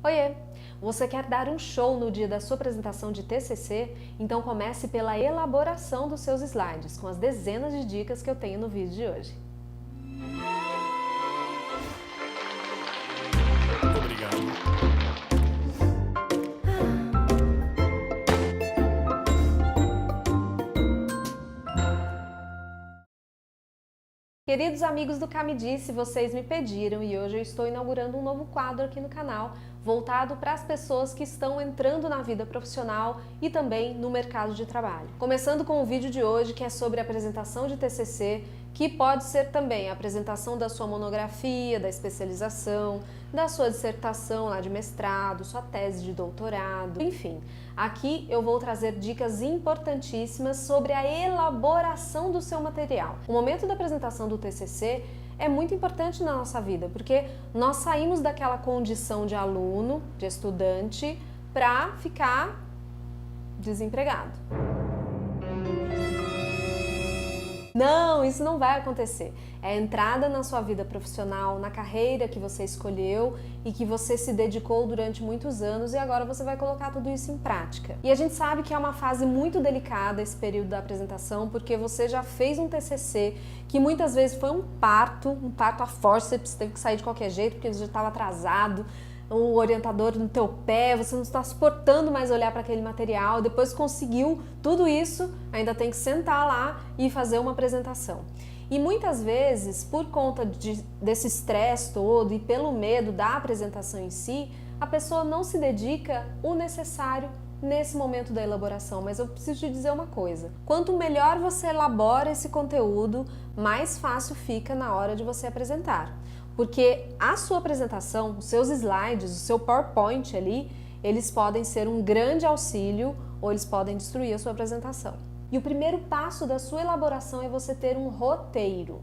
Oiê! Você quer dar um show no dia da sua apresentação de TCC? Então comece pela elaboração dos seus slides, com as dezenas de dicas que eu tenho no vídeo de hoje. Obrigado. Queridos amigos do Cá Me Disse, vocês me pediram e hoje eu estou inaugurando um novo quadro aqui no canal, voltado para as pessoas que estão entrando na vida profissional e também no mercado de trabalho. Começando com o vídeo de hoje, que é sobre a apresentação de TCC, que pode ser também a apresentação da sua monografia, da especialização, da sua dissertação lá de mestrado, sua tese de doutorado, enfim. Aqui eu vou trazer dicas importantíssimas sobre a elaboração do seu material. O momento da apresentação do TCC é muito importante na nossa vida, porque nós saímos daquela condição de aluno, de estudante, para ficar desempregado. Não, isso não vai acontecer. É a entrada na sua vida profissional, na carreira que você escolheu e que você se dedicou durante muitos anos e agora você vai colocar tudo isso em prática. E a gente sabe que é uma fase muito delicada esse período da apresentação, porque você já fez um TCC que muitas vezes foi um parto a forceps, teve que sair de qualquer jeito porque você já estava atrasado, o orientador no teu pé, você não está suportando mais olhar para aquele material, depois conseguiu tudo isso, ainda tem que sentar lá e fazer uma apresentação. E muitas vezes, por conta desse estresse todo e pelo medo da apresentação em si, a pessoa não se dedica o necessário nesse momento da elaboração. Mas eu preciso te dizer uma coisa: quanto melhor você elabora esse conteúdo, mais fácil fica na hora de você apresentar. Porque a sua apresentação, os seus slides, o seu PowerPoint ali, eles podem ser um grande auxílio ou eles podem destruir a sua apresentação. E o primeiro passo da sua elaboração é você ter um roteiro.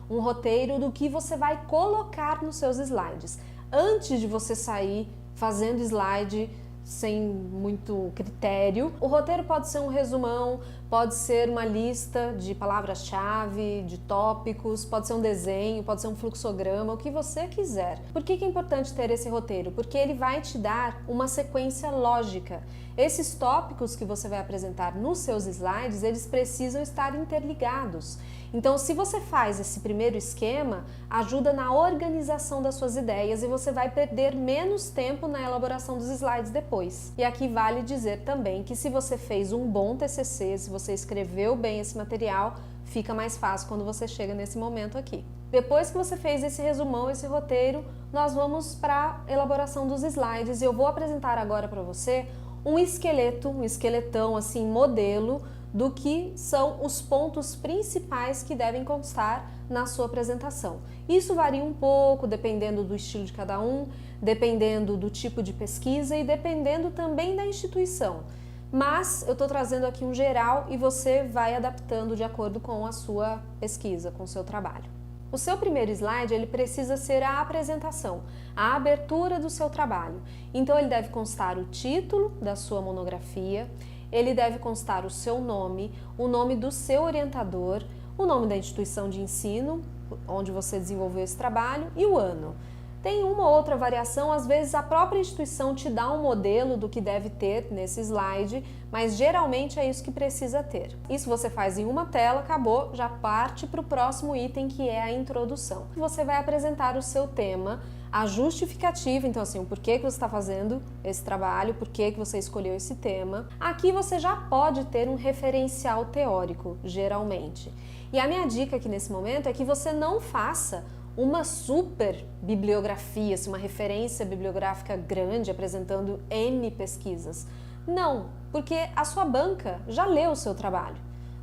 Um roteiro do que você vai colocar nos seus slides. Antes de você sair fazendo slide sem muito critério, o roteiro pode ser um resumão, pode ser uma lista de palavras-chave, de tópicos, pode ser um desenho, pode ser um fluxograma, o que você quiser. Por que é importante ter esse roteiro? Porque ele vai te dar uma sequência lógica. Esses tópicos que você vai apresentar nos seus slides, eles precisam estar interligados. Então, se você faz esse primeiro esquema, ajuda na organização das suas ideias e você vai perder menos tempo na elaboração dos slides depois. E aqui vale dizer também que se você fez um bom TCC, se você escreveu bem esse material, fica mais fácil quando você chega nesse momento aqui. Depois que você fez esse resumão, esse roteiro, nós vamos para a elaboração dos slides e eu vou apresentar agora para você um esqueleto, um esqueletão assim, modelo do que são os pontos principais que devem constar na sua apresentação. Isso varia um pouco dependendo do estilo de cada um, dependendo do tipo de pesquisa e dependendo também da instituição. Mas eu estou trazendo aqui um geral e você vai adaptando de acordo com a sua pesquisa, com o seu trabalho. O seu primeiro slide, ele precisa ser a apresentação, a abertura do seu trabalho. Então ele deve constar o título da sua monografia, ele deve constar o seu nome, o nome do seu orientador, o nome da instituição de ensino onde você desenvolveu esse trabalho e o ano. Tem uma ou outra variação, às vezes a própria instituição te dá um modelo do que deve ter nesse slide, mas geralmente é isso que precisa ter. Isso você faz em uma tela, acabou, já parte para o próximo item, que é a introdução. Você vai apresentar o seu tema, a justificativa, então assim, o porquê que você está fazendo esse trabalho, porquê que você escolheu esse tema. Aqui você já pode ter um referencial teórico, geralmente. E a minha dica aqui nesse momento é que você não faça uma super bibliografia, uma referência bibliográfica grande apresentando N pesquisas. Não, porque a sua banca já leu o seu trabalho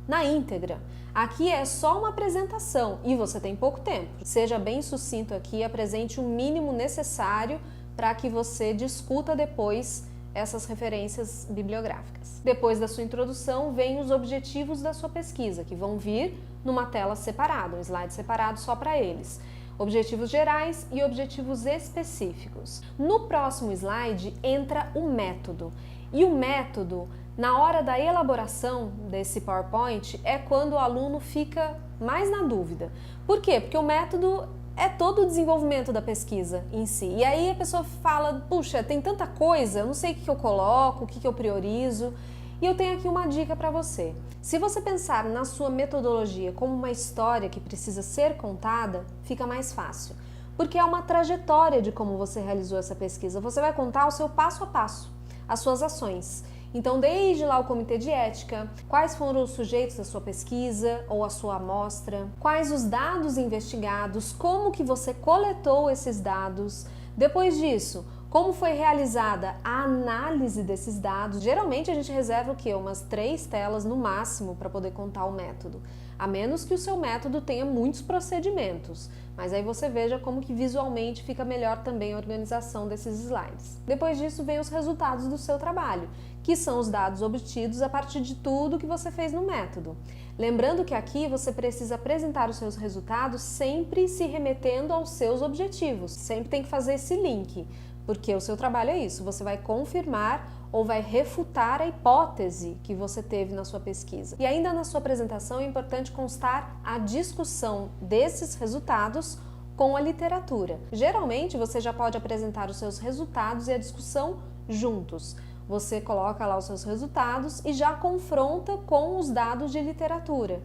na íntegra. Aqui é só uma apresentação e você tem pouco tempo. Seja bem sucinto aqui, apresente o mínimo necessário para que você discuta depois essas referências bibliográficas. Depois da sua introdução, vem os objetivos da sua pesquisa, que vão vir numa tela separada, um slide separado só para eles. Objetivos gerais e objetivos específicos. No próximo slide entra o método. E o método, na hora da elaboração desse PowerPoint, é quando o aluno fica mais na dúvida. Por quê? Porque o método é todo o desenvolvimento da pesquisa em si. E aí a pessoa fala, puxa, tem tanta coisa, eu não sei o que eu coloco, o que eu priorizo. E eu tenho aqui uma dica para você. Se você pensar na sua metodologia como uma história que precisa ser contada, fica mais fácil. Porque é uma trajetória de como você realizou essa pesquisa. Você vai contar o seu passo a passo, as suas ações. Então, desde lá o comitê de ética, quais foram os sujeitos da sua pesquisa ou a sua amostra, quais os dados investigados, como que você coletou esses dados. Depois disso, como foi realizada a análise desses dados. Geralmente a gente reserva o quê? Umas 3 telas no máximo para poder contar o método. A menos que o seu método tenha muitos procedimentos. Mas aí você veja como que visualmente fica melhor também a organização desses slides. Depois disso vem os resultados do seu trabalho, que são os dados obtidos a partir de tudo que você fez no método. Lembrando que aqui você precisa apresentar os seus resultados sempre se remetendo aos seus objetivos. Sempre tem que fazer esse link, porque o seu trabalho é isso, você vai confirmar ou vai refutar a hipótese que você teve na sua pesquisa. E ainda na sua apresentação é importante constar a discussão desses resultados com a literatura. Geralmente você já pode apresentar os seus resultados e a discussão juntos. Você coloca lá os seus resultados e já confronta com os dados de literatura.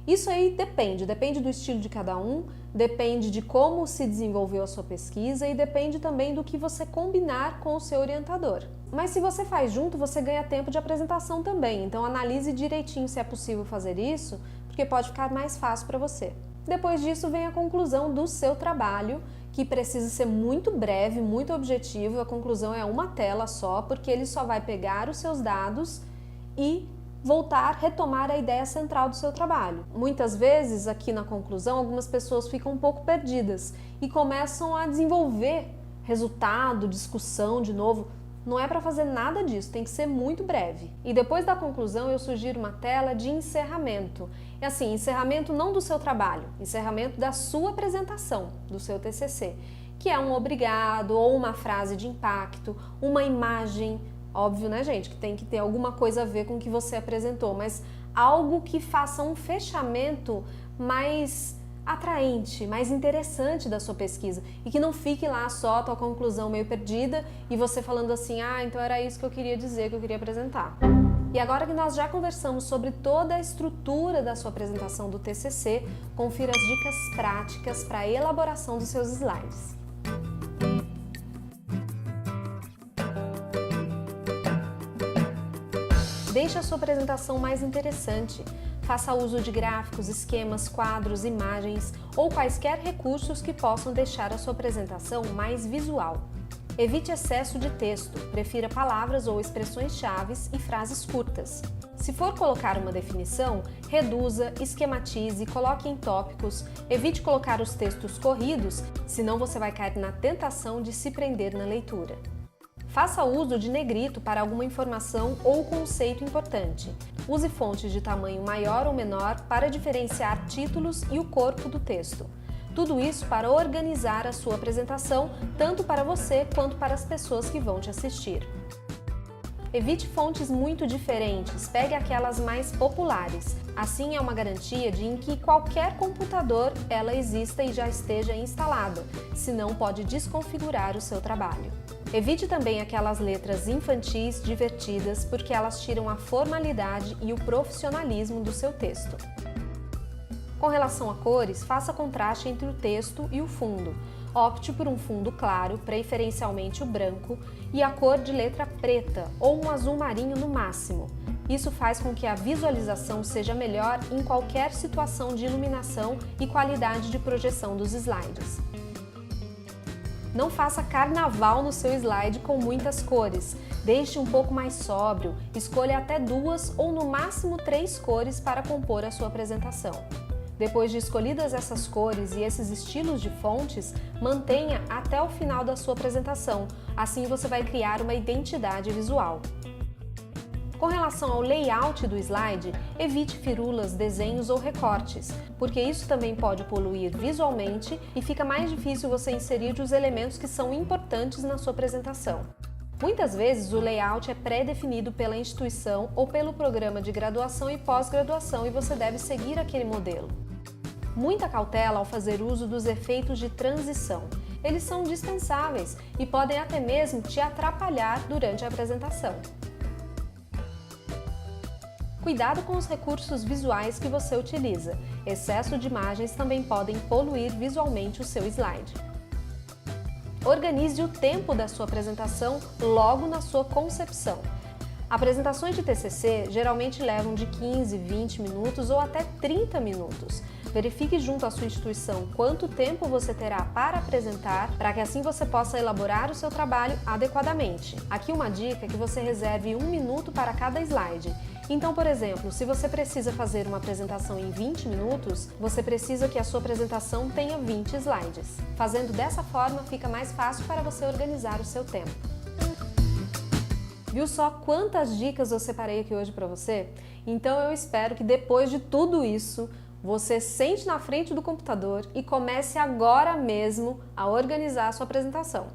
Isso aí depende do estilo de cada um, depende de como se desenvolveu a sua pesquisa e depende também do que você combinar com o seu orientador. Mas se você faz junto, você ganha tempo de apresentação também, então analise direitinho se é possível fazer isso, porque pode ficar mais fácil para você. Depois disso vem a conclusão do seu trabalho, que precisa ser muito breve, muito objetivo, a conclusão é uma tela só, porque ele só vai pegar os seus dados e retomar a ideia central do seu trabalho. Muitas vezes, aqui na conclusão, algumas pessoas ficam um pouco perdidas e começam a desenvolver resultado, discussão de novo. Não é para fazer nada disso, tem que ser muito breve. E depois da conclusão, eu sugiro uma tela de encerramento. E assim, encerramento não do seu trabalho, encerramento da sua apresentação, do seu TCC, que é um obrigado ou uma frase de impacto, uma imagem. Óbvio, né, gente, que tem que ter alguma coisa a ver com o que você apresentou, mas algo que faça um fechamento mais atraente, mais interessante da sua pesquisa e que não fique lá só a tua conclusão meio perdida e você falando assim, então era isso que eu queria dizer, que eu queria apresentar. E agora que nós já conversamos sobre toda a estrutura da sua apresentação do TCC, confira as dicas práticas para a elaboração dos seus slides. Deixe a sua apresentação mais interessante. Faça uso de gráficos, esquemas, quadros, imagens ou quaisquer recursos que possam deixar a sua apresentação mais visual. Evite excesso de texto, prefira palavras ou expressões-chave e frases curtas. Se for colocar uma definição, reduza, esquematize, coloque em tópicos, evite colocar os textos corridos, senão você vai cair na tentação de se prender na leitura. Faça uso de negrito para alguma informação ou conceito importante. Use fontes de tamanho maior ou menor para diferenciar títulos e o corpo do texto. Tudo isso para organizar a sua apresentação, tanto para você quanto para as pessoas que vão te assistir. Evite fontes muito diferentes, pegue aquelas mais populares. Assim é uma garantia de em que qualquer computador ela exista e já esteja instalada, senão pode desconfigurar o seu trabalho. Evite também aquelas letras infantis divertidas, porque elas tiram a formalidade e o profissionalismo do seu texto. Com relação a cores, faça contraste entre o texto e o fundo. Opte por um fundo claro, preferencialmente o branco, e a cor de letra preta ou um azul marinho no máximo. Isso faz com que a visualização seja melhor em qualquer situação de iluminação e qualidade de projeção dos slides. Não faça carnaval no seu slide com muitas cores. Deixe um pouco mais sóbrio, escolha até 2 ou no máximo 3 cores para compor a sua apresentação. Depois de escolhidas essas cores e esses estilos de fontes, mantenha até o final da sua apresentação, assim você vai criar uma identidade visual. Com relação ao layout do slide, evite firulas, desenhos ou recortes, porque isso também pode poluir visualmente e fica mais difícil você inserir os elementos que são importantes na sua apresentação. Muitas vezes o layout é pré-definido pela instituição ou pelo programa de graduação e pós-graduação e você deve seguir aquele modelo. muita cautela ao fazer uso dos efeitos de transição. Eles são dispensáveis e podem até mesmo te atrapalhar durante a apresentação. Cuidado com os recursos visuais que você utiliza. Excesso de imagens também podem poluir visualmente o seu slide. Organize o tempo da sua apresentação logo na sua concepção. Apresentações de TCC geralmente levam de 15, 20 minutos ou até 30 minutos. Verifique junto à sua instituição quanto tempo você terá para apresentar, para que assim você possa elaborar o seu trabalho adequadamente. Aqui uma dica é que você reserve 1 minuto para cada slide. Então, por exemplo, se você precisa fazer uma apresentação em 20 minutos, você precisa que a sua apresentação tenha 20 slides. Fazendo dessa forma, fica mais fácil para você organizar o seu tempo. Viu só quantas dicas eu separei aqui hoje para você? Então eu espero que depois de tudo isso, você sente na frente do computador e comece agora mesmo a organizar a sua apresentação.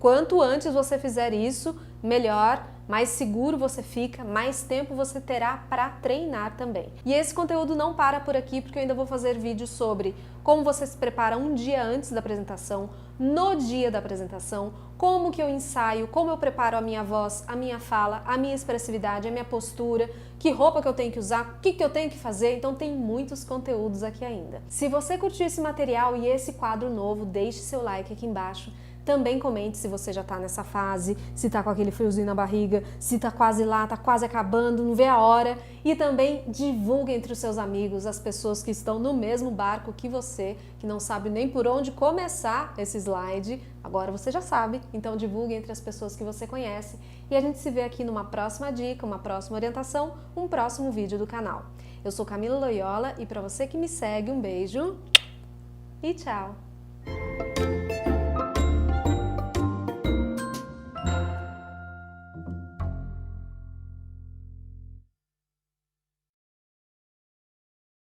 Quanto antes você fizer isso, melhor, mais seguro você fica, mais tempo você terá para treinar também. E esse conteúdo não para por aqui, porque eu ainda vou fazer vídeos sobre como você se prepara um dia antes da apresentação, no dia da apresentação, como que eu ensaio, como eu preparo a minha voz, a minha fala, a minha expressividade, a minha postura, que roupa que eu tenho que usar, o que eu tenho que fazer, então tem muitos conteúdos aqui ainda. Se você curtiu esse material e esse quadro novo, deixe seu like aqui embaixo. Também comente se você já tá nessa fase, se tá com aquele friozinho na barriga, se tá quase lá, tá quase acabando, não vê a hora. E também divulgue entre os seus amigos, as pessoas que estão no mesmo barco que você, que não sabe nem por onde começar esse slide. Agora você já sabe, então divulgue entre as pessoas que você conhece. E a gente se vê aqui numa próxima dica, uma próxima orientação, um próximo vídeo do canal. Eu sou Camila Loyola e para você que me segue, um beijo e tchau!